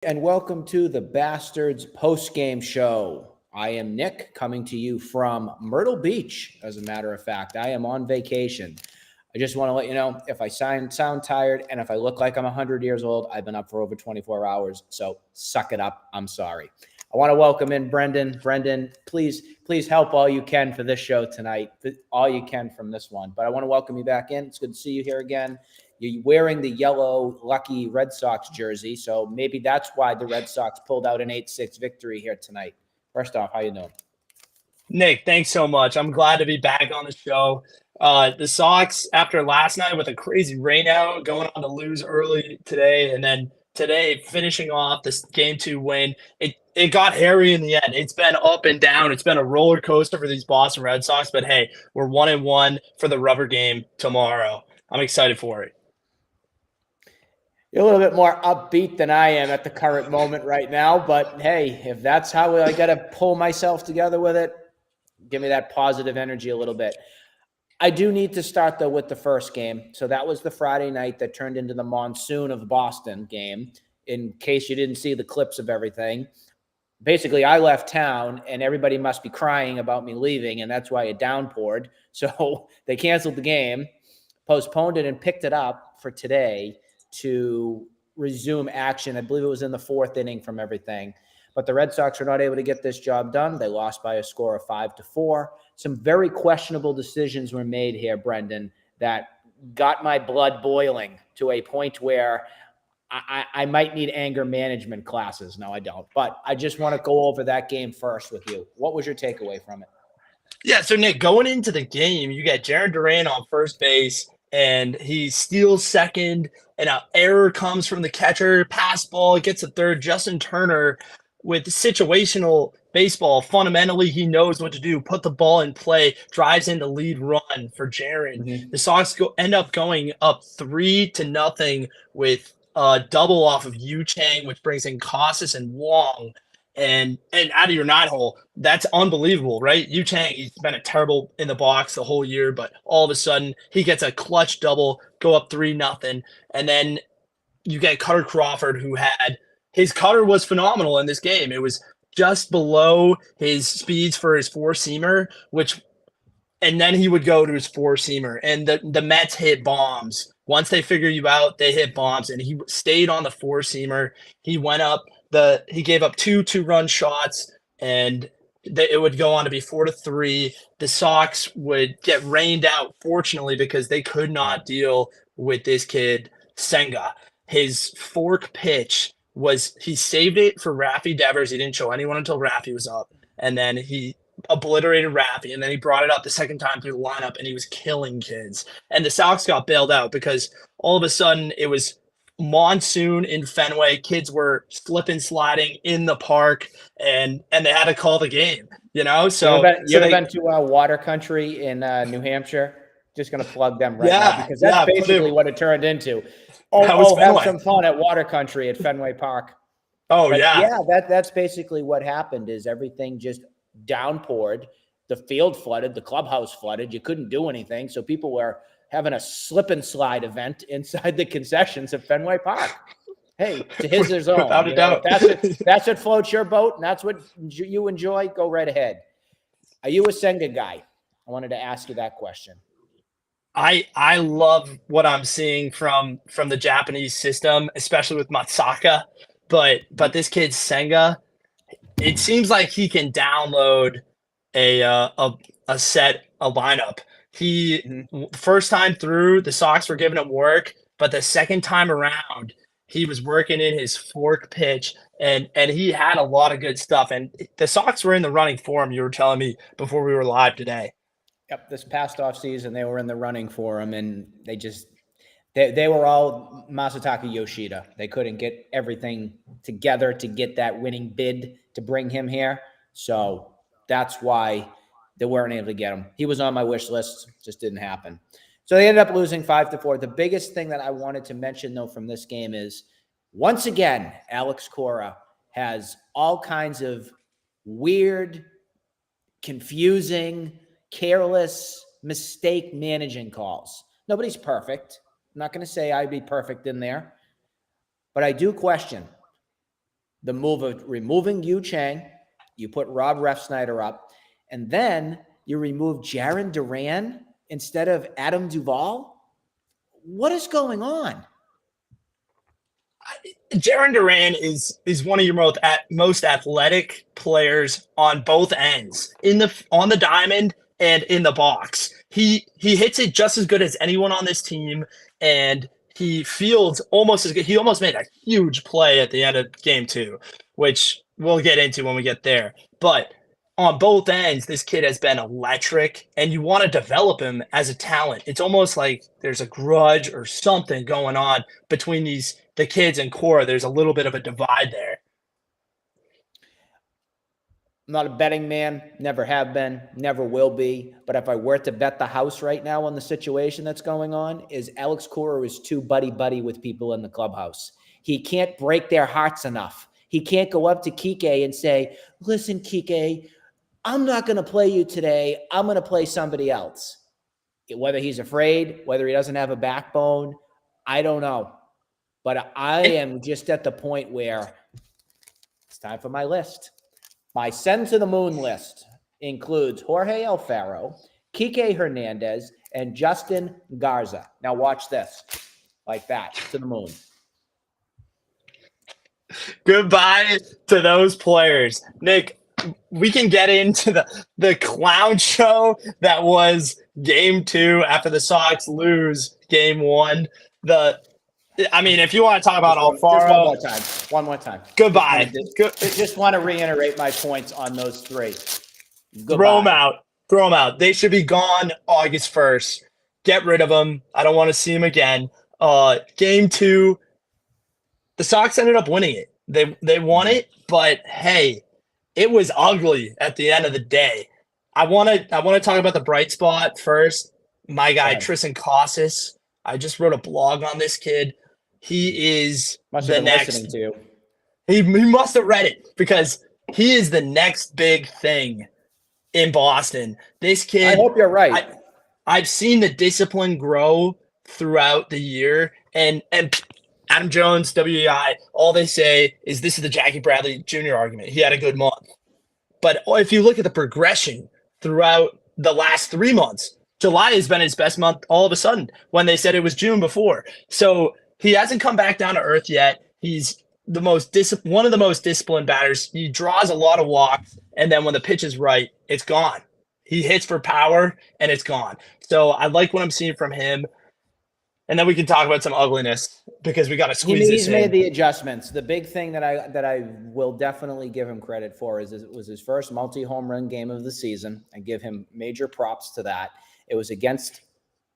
And welcome to the Bastards post-game show. I am Nick, coming to you from Myrtle Beach. As a matter of fact, I am on vacation. I just want to let you know, if I sound tired and if I look like I'm 100 years old, I've been up for over 24 hours, so suck it up. I'm sorry. I want to welcome in Brendan. Brendan, please help all you can for this show tonight, all you can from this one. But I want to welcome you back in. It's good to see you here again. You're wearing the yellow lucky Red Sox jersey, so maybe that's why the Red Sox pulled out an 8-6 victory here tonight. First off, how you doing? Nick, thanks so much. I'm glad to be back on the show. The Sox, after last night with a crazy rainout, going on to lose early today, and then today finishing off this game 2 win, it got hairy in the end. It's been up and down. It's been a roller coaster for these Boston Red Sox, but hey, we're 1-1 for the rubber game tomorrow. I'm excited for it. You're a little bit more upbeat than I am at the current moment right now, but hey, if that's how I got to pull myself together with it, give me that positive energy a little bit. I do need to start, though, with the first game. So that was the Friday night that turned into the monsoon of Boston game, in case you didn't see the clips of everything. Basically, I left town, and everybody must be crying about me leaving, and that's why it downpoured. So they canceled the game, postponed it, and picked it up for today to resume action. I believe it was in the fourth inning from everything. But the Red Sox were not able to get this job done. They lost by a score of 5-4. Some very questionable decisions were made here, Brendan, that got my blood boiling to a point where I might need anger management classes. No, I don't. But I just want to go over that game first with you. What was your takeaway from it? Yeah, so Nick, going into the game, you got Jared Duran on first base, and he steals second, and an error comes from the catcher, pass ball, gets a third. Justin Turner, with situational baseball, fundamentally, he knows what to do, put the ball in play, drives in the lead run for Jared. Mm-hmm. The Sox end up going up 3-0 with a double off of Yu Chang, which brings in Casas and Wong. And out of your 9-hole, that's unbelievable, right? Yu Chang, he's been a terrible in the box the whole year, but all of a sudden he gets a clutch double, go up 3-0, and then you get Cutter Crawford, who had his cutter was phenomenal in this game. It was just below his speeds for his four-seamer, and then he would go to his four-seamer, and the Mets hit bombs. Once they figure you out, they hit bombs, and he stayed on the four-seamer. He went up he gave up two-run shots, and it would go on to be 4-3. The Sox would get rained out, fortunately, because they could not deal with this kid, Senga. His fork pitch he saved it for Raffy Devers. He didn't show anyone until Raffy was up, and then he obliterated Raffy, and then he brought it up the second time through the lineup, and he was killing kids. And the Sox got bailed out because all of a sudden it was monsoon in Fenway. Kids were slipping, sliding in the park, and they had to call the game. So you ever been to Water Country in New Hampshire? Just going to plug them now because that's basically what it turned into. Have some fun at Water Country at Fenway Park. That's basically what happened. Is everything just downpoured, the field flooded, the clubhouse flooded. You couldn't do anything, so people were having a slip and slide event inside the concessions at Fenway Park. Hey, to his own. Without a doubt. That's what floats your boat, and that's what you enjoy. Go right ahead. Are you a Senga guy? I wanted to ask you that question. I love what I'm seeing from the Japanese system, especially with Matsaka. But this kid Senga, it seems like he can download a lineup. First time through, the Sox were giving him work, but the second time around, he was working in his fork pitch, and he had a lot of good stuff. And the Sox were in the running for him, you were telling me before we were live today. Yep, this past offseason, they were in the running for him, and they were all Masataka Yoshida. They couldn't get everything together to get that winning bid to bring him here. So that's why they weren't able to get him. He was on my wish list, just didn't happen. So they ended up losing 5-4. The biggest thing that I wanted to mention, though, from this game is, once again, Alex Cora has all kinds of weird, confusing, careless, mistake managing calls. Nobody's perfect. I'm not going to say I'd be perfect in there, but I do question the move of removing Yu Chang, you put Rob Refsnyder up, and then you remove Jarren Duran instead of Adam Duvall? What is going on? Jarren Duran is one of your most athletic players on both ends, on the diamond and in the box. He hits it just as good as anyone on this team, and he fields almost as good. He almost made a huge play at the end of game 2, which we'll get into when we get there. But on both ends, this kid has been electric, and you want to develop him as a talent. It's almost like there's a grudge or something going on between the kids and Cora. There's a little bit of a divide there. I'm not a betting man, never have been, never will be. But if I were to bet the house right now on the situation that's going on, is Alex Cora is too buddy-buddy with people in the clubhouse. He can't break their hearts enough. He can't go up to Kike and say, listen, Kike, I'm not going to play you today. I'm going to play somebody else. Whether he's afraid, whether he doesn't have a backbone, I don't know. But I am just at the point where it's time for my list. My send to the moon list includes Jorge Alfaro, Kike Hernandez, and Justin Garza. Now watch this. Like that, to the moon. Goodbye to those players. Nick, we can get into the clown show that was game 2 after the Sox lose game 1. If you want to talk about Alfaro. One more time. Goodbye. Just want to reiterate my points on those 3. Goodbye. Throw them out. They should be gone August 1st. Get rid of them. I don't want to see them again. Game 2, the Sox ended up winning it. They won it, but hey, it was ugly at the end of the day. I want to talk about the bright spot first. My guy, Tristan Casas. I just wrote a blog on this kid. He is the next. Listening to you. He must have read it because he is the next big thing in Boston. This kid. I hope you're right. I've seen the discipline grow throughout the year, and Adam Jones, WEI, all they say is this is the Jackie Bradley Jr. argument. He had a good month. But if you look at the progression throughout the last 3 months, July has been his best month all of a sudden when they said it was June before. So he hasn't come back down to earth yet. He's one of the most disciplined batters. He draws a lot of walks, and then when the pitch is right, it's gone. He hits for power, and it's gone. So I like what I'm seeing from him. And then we can talk about some ugliness because we got to squeeze this in. He's made the adjustments. The big thing that I will definitely give him credit for is it was his first multi-home run game of the season. I give him major props to that. It was against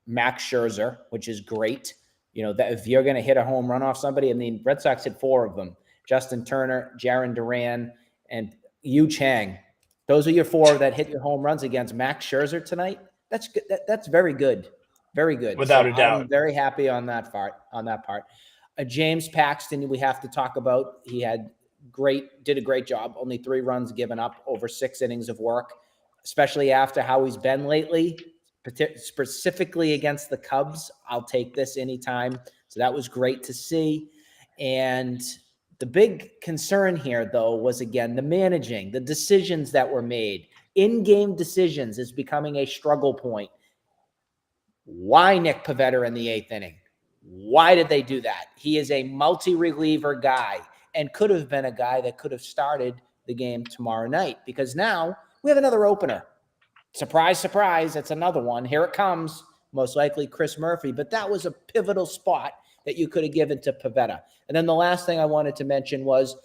Max Scherzer, which is great. You know, that if you're going to hit a home run off somebody, I mean, Red Sox hit 4 of them. Justin Turner, Jarren Duran, and Yu Chang. Those are your 4 that hit your home runs against Max Scherzer tonight. That's good. That's very good. Very good. Without a doubt. I'm very happy on that part. James Paxton, we have to talk about. He did a great job. Only 3 runs given up over 6 innings of work, especially after how he's been lately, specifically against the Cubs. I'll take this anytime. So that was great to see. And the big concern here, though, was, again, the managing, the decisions that were made. In-game decisions is becoming a struggle point. Why Nick Pivetta in the 8th inning? Why did they do that? He is a multi-reliever guy and could have been a guy that could have started the game tomorrow night, because now we have another opener. Surprise, surprise, it's another one. Here it comes, most likely Chris Murphy, but that was a pivotal spot that you could have given to Pivetta. And then the last thing I wanted to mention was,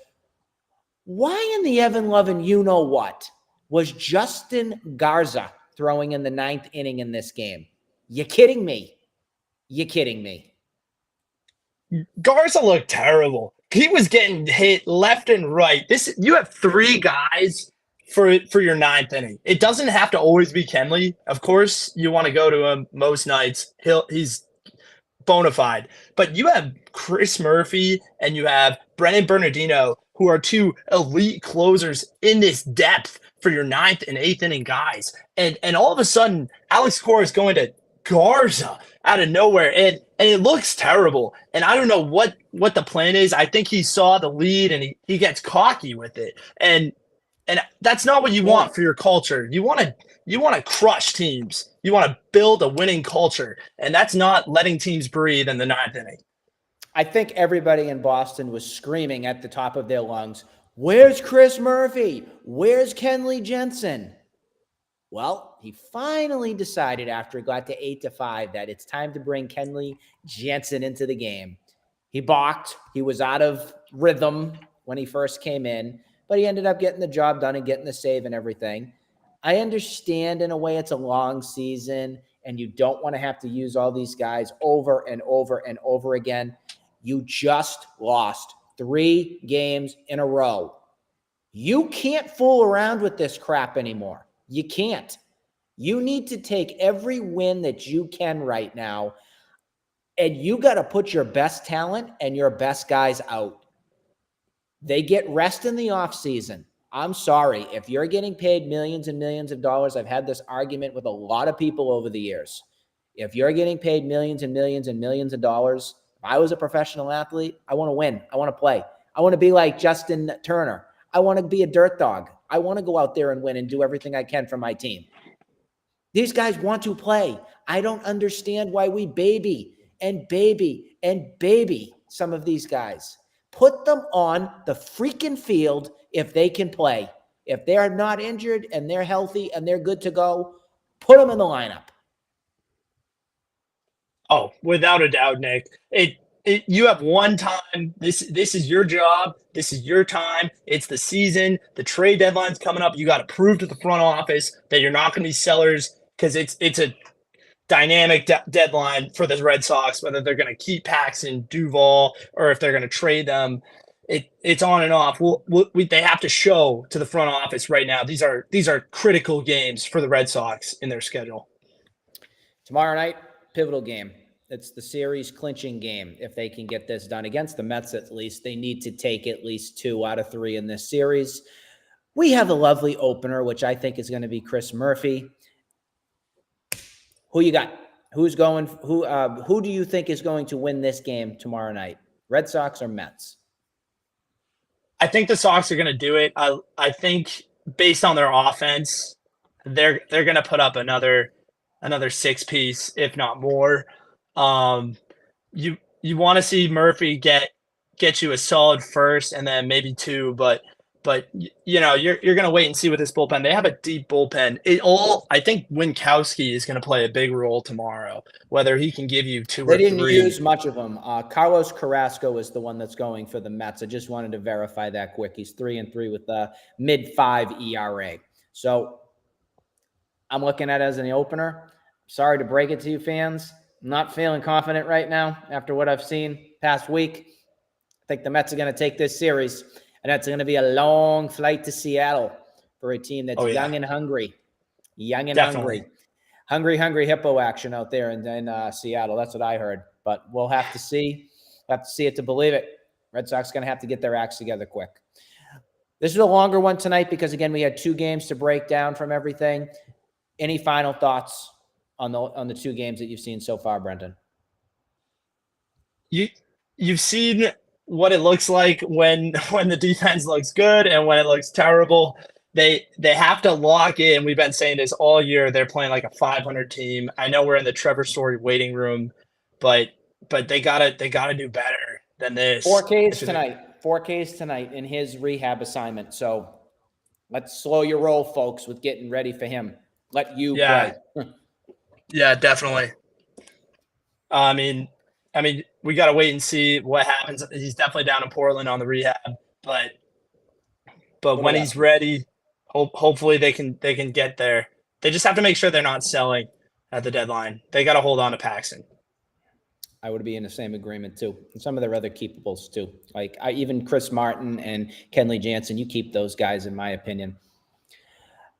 why in the Evan Love and you-know-what was Justin Garza throwing in the 9th inning in this game? You kidding me? You kidding me? Garza looked terrible. He was getting hit left and right. You have 3 guys for your 9th inning. It doesn't have to always be Kenley. Of course, you want to go to him most nights. He's bona fide. But you have Chris Murphy and you have Brennan Bernardino, who are 2 elite closers in this depth for your 9th and 8th inning guys. And all of a sudden, Alex Cora is going to Garza out of nowhere, and it looks terrible. And I don't know what the plan is. I think he saw the lead and he gets cocky with it. And that's not what you want for your culture. You want to crush teams. You want to build a winning culture, and that's not letting teams breathe in the ninth inning. I think everybody in Boston was screaming at the top of their lungs, "Where's Chris Murphy? Where's Kenley Jensen?" Well, he finally decided after it got to 8-5 that it's time to bring Kenley Jensen into the game. He balked. He was out of rhythm when he first came in, but he ended up getting the job done and getting the save and everything. I understand in a way it's a long season and you don't want to have to use all these guys over and over and over again. You just lost 3 games in a row. You can't fool around with this crap anymore. You can't. You need to take every win that you can right now, and you got to put your best talent and your best guys out. They get rest in the offseason. I'm sorry. If you're getting paid millions and millions of dollars, I've had this argument with a lot of people over the years. If you're getting paid millions and millions and millions of dollars, if I was a professional athlete, I want to win. I want to play. I want to be like Justin Turner. I want to be a dirt dog. I want to go out there and win and do everything I can for my team. These guys want to play. I don't understand why we baby and baby and baby some of these guys. Put them on the freaking field if they can play. If they're not injured and they're healthy and they're good to go, put them in the lineup. Oh, without a doubt, Nick. You have one time. This is your job. This is your time. It's the season. The trade deadline's coming up. You got to prove to the front office that you're not going to be sellers because it's a dynamic deadline for the Red Sox, whether they're going to keep Paxton, Duvall, or if they're going to trade them. It's on and off. They have to show to the front office right now. These are critical games for the Red Sox in their schedule. Tomorrow night, pivotal game. It's the series clinching game. If they can get this done against the Mets, at least they need to take at least 2 out of 3 in this series. We have a lovely opener, which I think is going to be Chris Murphy. Who you got? Who's going? Who do you think is going to win this game tomorrow night? Red Sox or Mets? I think the Sox are going to do it. I think based on their offense, they're going to put up another 6-piece, if not more. You want to see Murphy get you a solid first and then maybe 2, but you're going to wait and see with this bullpen. They have a deep bullpen. I think Winkowski is going to play a big role tomorrow, whether he can give you 2 or 3. They didn't use much of them. Carlos Carrasco is the one that's going for the Mets. I just wanted to verify that quick. He's 3-3 with the mid-5 ERA. So I'm looking at it as an opener. Sorry to break it to you fans. I'm not feeling confident right now after what I've seen past week. I think the Mets are going to take this series, and that's going to be a long flight to Seattle for a team that's young and hungry. Young and Definitely. hungry. Hungry hippo action out there in Seattle. That's what I heard. But we'll have to see. We'll have to see it to believe it. Red Sox going to have to get their acts together quick. This is a longer one tonight because, again, we had 2 games to break down from everything. Any final thoughts on the 2 games that you've seen so far, Brendan? You've seen what it looks like when the defense looks good and when it looks terrible. They have to lock in. We've been saying this all year. They're playing like a 500 team. I know we're in the Trevor Story waiting room, but they gotta do better than this. 4Ks tonight. 4Ks tonight in his rehab assignment. So let's slow your roll, folks, with getting ready for him. Let you play. Yeah, definitely. I mean, we got to wait and see what happens. He's definitely down in Portland on the rehab, but when he's ready, hopefully they can get there. They just have to make sure they're not selling at the deadline. They got to hold on to Paxton. I would be in the same agreement too. And some of their other keepables too. Like even Chris Martin and Kenley Jansen, you keep those guys in my opinion.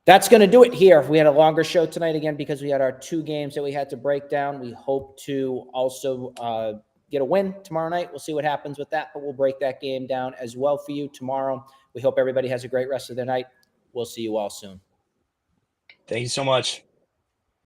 That's going to do it here. We had a longer show tonight again because we had our 2 games that we had to break down. We hope to also get a win tomorrow night. We'll see what happens with that, but we'll break that game down as well for you tomorrow. We hope everybody has a great rest of their night. We'll see you all soon. Thank you so much.